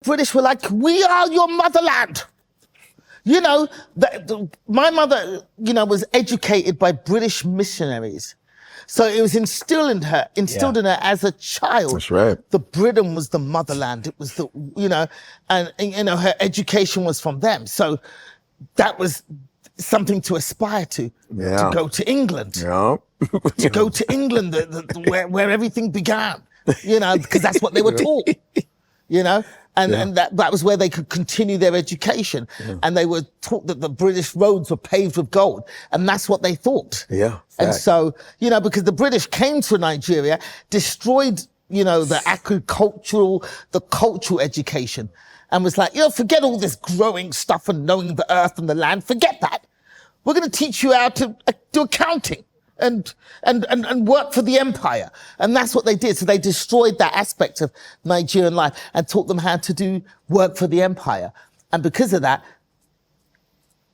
British were like, we are your motherland. You know, my mother, you know, was educated by British missionaries. So it was instilled in her as a child. That's right. The Britain was the motherland. It was the, you know, and you know, her education was from them. So that was something to aspire to go to England. Yeah. To go to England, where everything began, you know, because that's what they were taught, you know, and that was where they could continue their education. Yeah. And they were taught that the British roads were paved with gold, and that's what they thought. Yeah. And so, you know, because the British came to Nigeria, destroyed, you know, the cultural education, and was like, you know, forget all this growing stuff and knowing the earth and the land, forget that. We're going to teach you how to do accounting and work for the empire. And that's what they did. So they destroyed that aspect of Nigerian life and taught them how to do work for the empire. And because of that,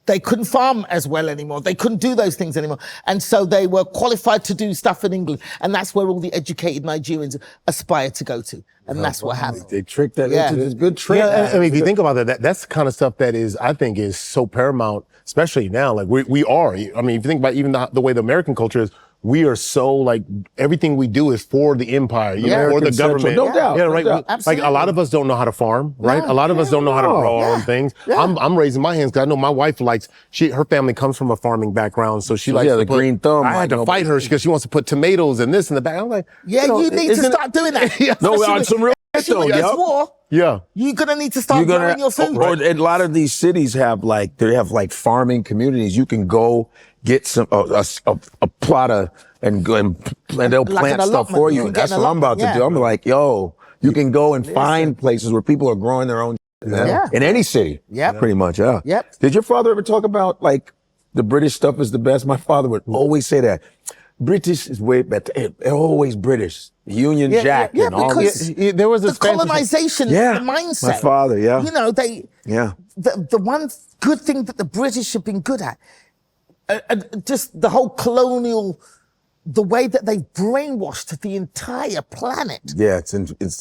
they couldn't farm as well anymore. They couldn't do those things anymore. And so they were qualified to do stuff in England. And that's where all the educated Nigerians aspire to go to. And that's what happened. They tricked that into this good trick. Yeah, I mean, if you think about that's the kind of stuff that is, I think, is so paramount, especially now. Like we are. I mean, if you think about even the way the American culture is, we are so like everything we do is for the empire, you know, for the government. No doubt. Yeah, right. Absolutely. Like a lot of us don't know how to farm, right? A lot of us don't know how to grow our own things. Yeah. I'm raising my hands because I know my wife likes, her family comes from a farming background, so she likes the green thumb. I had to fight her because she wants to put tomatoes and this in the back. I'm like, you need to start doing that. No, on some real shit though. War. Yeah. You're going to need to start growing your food. Or a lot of these cities have they have farming communities. You can go get a plot of, and they'll plant stuff for you. That's what I'm about to do. I'm like, yo, you can go and find places where people are growing their own in any city. Yeah. Pretty much, yeah. Yep. Did your father ever talk about the British stuff is the best? My father would always say that. British is way better. They're always British. Union Jack and all this. There was the colonization mindset. My father, You know, the one good thing that the British have been good at, just the whole colonial, the way that they've brainwashed the entire planet. Yeah, it's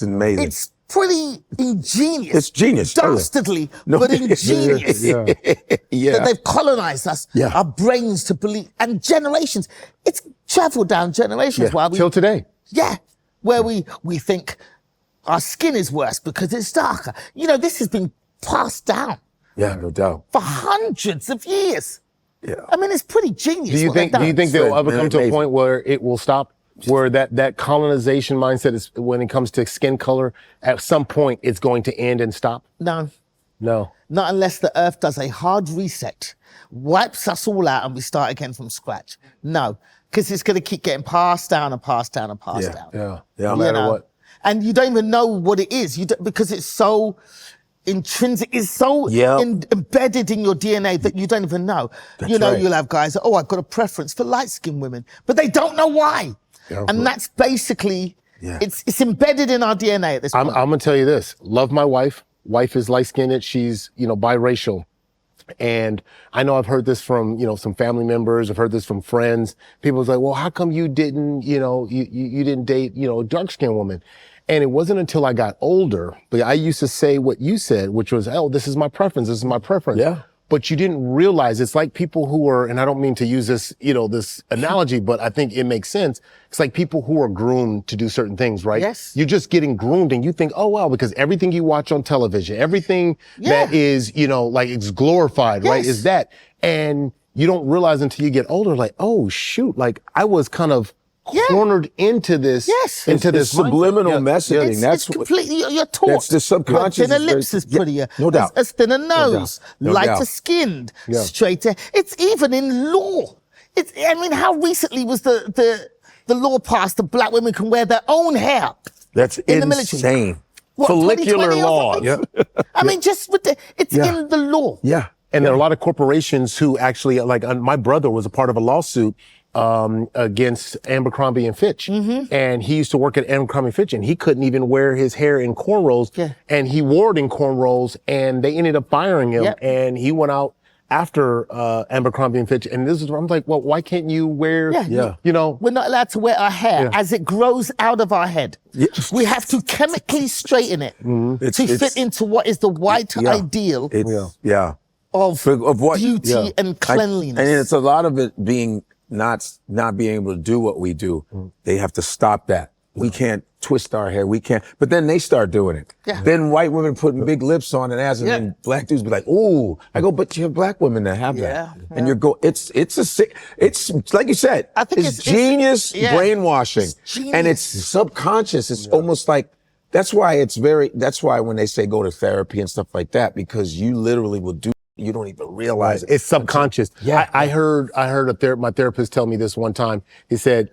amazing. It's pretty ingenious. It's genius. Dastardly, but ingenious. That they've colonized us, our brains to believe, and generations. It's traveled down generations. Till today. Yeah. Where we think our skin is worse because it's darker. You know, this has been passed down. Yeah, no doubt. For hundreds of years. Yeah. I mean, it's pretty genius. Do you think they'll ever come to a point where it will stop? Where that colonization mindset is, when it comes to skin color, at some point it's going to end and stop? No. Not unless the earth does a hard reset, wipes us all out and we start again from scratch. No. Because it's going to keep getting passed down and passed down and passed down. Yeah, no matter what. And you don't even know what it is, because it's so intrinsic, it's so embedded in your DNA that you don't even know. You'll have guys that, I've got a preference for light-skinned women, but they don't know why. Yeah, and that's basically, it's embedded in our DNA at this point. I'm going to tell you this. Love my wife. Wife is light-skinned. She's, biracial. And I know I've heard this from, some family members. I've heard this from friends. People was like, well, how come you didn't, you didn't date, a dark-skinned woman? And it wasn't until I got older, but I used to say what you said, which was, this is my preference. This is my preference. Yeah. But you didn't realize it's like people who are, and I don't mean to use this, this analogy, but I think it makes sense. It's like people who are groomed to do certain things, right? Yes. You're just getting groomed and you think, oh, wow, because everything you watch on television, everything that is, it's glorified, right, is that. And you don't realize until you get older, like, oh, shoot, I was kind of cornered into this, into this subliminal messaging. That's completely, you're taught. That's the subconscious. Thinner lips is prettier. No doubt. A thinner nose, lighter skinned, straighter. It's even in law. How recently was the law passed that black women can wear their own hair? That's in the insane. Military? What, follicular law. Just with it's in the law. Yeah. And there are a lot of corporations who actually, my brother was a part of a lawsuit against Abercrombie and Fitch. Mm-hmm. And he used to work at Abercrombie and Fitch and he couldn't even wear his hair in cornrows. Yeah. And he wore it in cornrows and they ended up firing him and he went out after Abercrombie and Fitch, and this is where I'm like, well, why can't you wear? You know, we're not allowed to wear our hair as it grows out of our head. We have to chemically straighten it to fit into what is the white ideal of what beauty and cleanliness. And it's a lot of it being not being able to do what we do. They have to stop that. We can't twist our hair. We can't. But then they start doing it. Then white women putting big lips on and ass, and then black dudes be like, "Ooh." I go, "But you have black women that have that." And it's like you said. I think it's genius brainwashing, and it's subconscious. It's almost like that's why when they say go to therapy and stuff like that, because you literally will do. You don't even realize it. It's subconscious. I heard my therapist tell me this one time. He said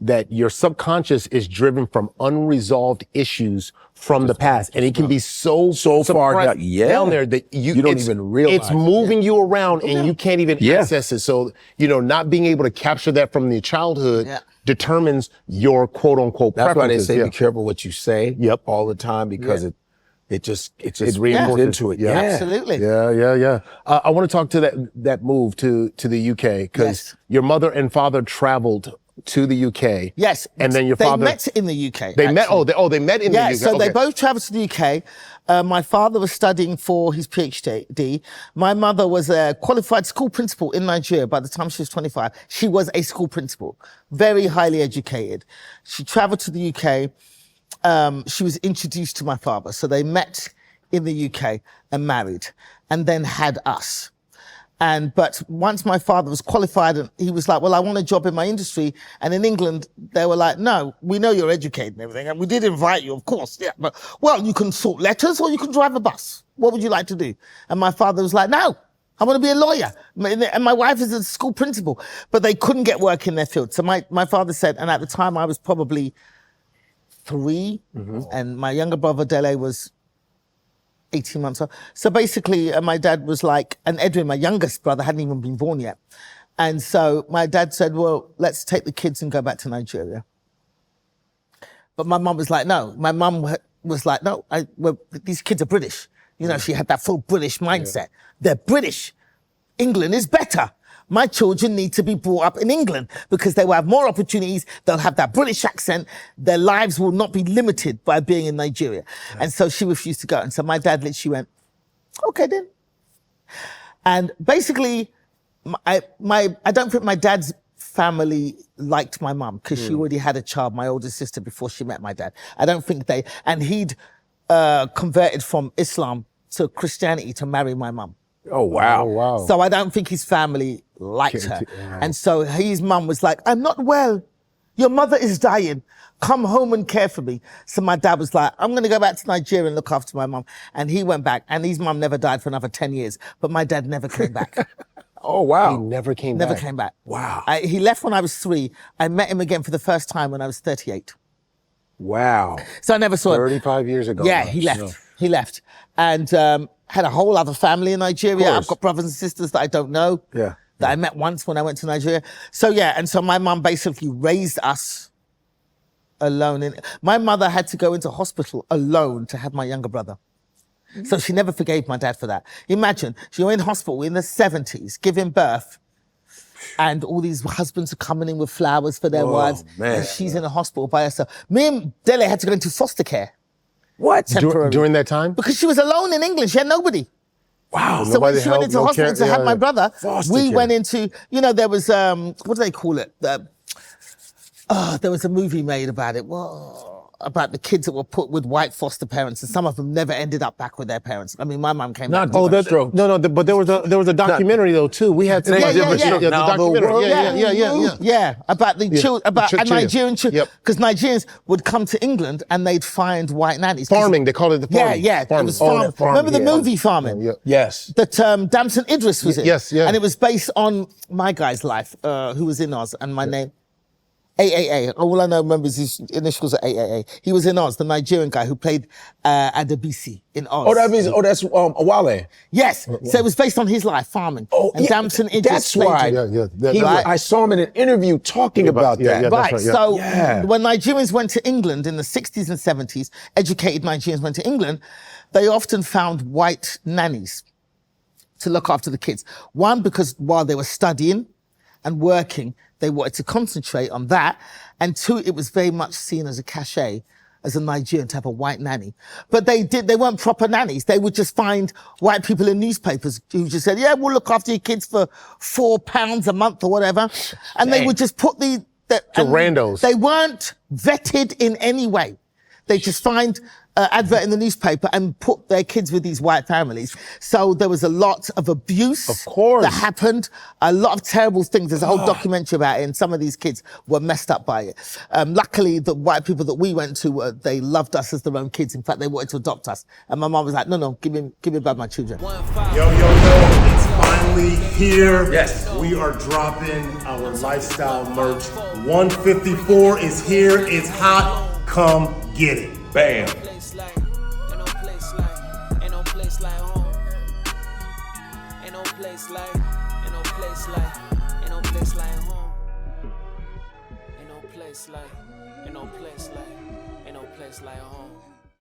that your subconscious is driven from unresolved issues from the past, and it can be so far down there that you don't even realize. It's moving you around, and you can't even access it. So not being able to capture that from the childhood determines your quote unquote That's preferences. why they say be careful what you say all the time, because it just reinforces into it. Absolutely. I want to talk to that move to the UK, because your mother and father traveled to the UK. Yes. And then your father. They met in the UK. They met in the UK. So they both traveled to the UK. My father was studying for his PhD. My mother was a qualified school principal in Nigeria by the time she was 25. She was a school principal, very highly educated. She traveled to the UK. She was introduced to my father. So they met in the UK and married, and then had us. But once my father was qualified, and he was like, well, I want a job in my industry. And in England, they were like, no, we know you're educated and everything. And we did invite you, of course. Yeah. But, well, you can sort letters or you can drive a bus. What would you like to do? And my father was like, no, I want to be a lawyer. And my wife is a school principal. But they couldn't get work in their field. So my father said, and at the time I was probably 3, and my younger brother, Dele, was 18 months old. So basically, my dad was like, and Edwin, my youngest brother, hadn't even been born yet. And so my dad said, well, let's take the kids and go back to Nigeria. But my mum was like, no. My mum was like, no, these kids are British. She had that full British mindset. They're British. England is better. My children need to be brought up in England because they will have more opportunities. They'll have that British accent. Their lives will not be limited by being in Nigeria. And so she refused to go. And so my dad literally went, okay then. And basically, I don't think my dad's family liked my mum because she already had a child, my older sister, before she met my dad. I don't think and he'd converted from Islam to Christianity to marry my mum. Oh, wow. Oh, wow. So I don't think his family liked her. And so his mum was like, I'm not well. Your mother is dying. Come home and care for me. So my dad was like, I'm going to go back to Nigeria and look after my mum. And he went back, and his mum never died for another 10 years. But my dad never came back. Oh, wow. He never came back. Never came back. Wow. He left when I was 3. I met him again for the first time when I was 38. Wow. So I never saw him. 35 years ago. Yeah, he left. He left. And had a whole other family in Nigeria. I've got brothers and sisters that I don't know. Yeah. That I met once when I went to Nigeria. So yeah, and so my mum basically raised us alone. My mother had to go into hospital alone to have my younger brother. So she never forgave my dad for that. Imagine, you're in hospital in the 70s, giving birth, and all these husbands are coming in with flowers for their wives, and she's in a hospital by herself. Me and Dele had to go into foster care. What? During that time? Because she was alone in England. She had nobody. Wow. So when she went into hospital to have my brother, we went into, there was, what do they call it? There was a movie made about it. About the kids that were put with white foster parents, and some of them never ended up back with their parents. I mean, my mum came back. But there was a documentary though too. We had the documentary. About the children, about Nigerian children, because Nigerians would come to England and they'd find white nannies. Farming, they called it the farming. It was farming. Remember the movie Farming? Yes. That Damson Idris was in. Yes, yeah. And it was based on my guy's life, who was in Oz, and my name. AAA. All I know remember is his initials are AAA. He was in Oz, the Nigerian guy who played Adebisi in Oz. That's Awale. Yes. So it was based on his life, farming. And Damson Idris. That's why. I saw him in an interview talking about that. Right. So when Nigerians went to England in the 60s and 70s, educated Nigerians went to England, they often found white nannies. to look after the kids. One, because while they were studying and working, they wanted to concentrate on that. And two, it was very much seen as a cachet as a Nigerian to have a white nanny. But they weren't proper nannies. They would just find white people in newspapers who just said, yeah, we'll look after your kids for £4 a month or whatever. And they would just put the randos. They weren't vetted in any way. They just find advert in the newspaper and put their kids with these white families. So there was a lot of abuse of course. that happened, a lot of terrible things. There's a whole documentary about it, and some of these kids were messed up by it. Luckily, the white people that we went to, they loved us as their own kids. In fact, they wanted to adopt us. And my mom was like, no, give me back my children. Yo, it's finally here. Yes. We are dropping our lifestyle merch. 154 is here. It's hot. Come get it. Bam.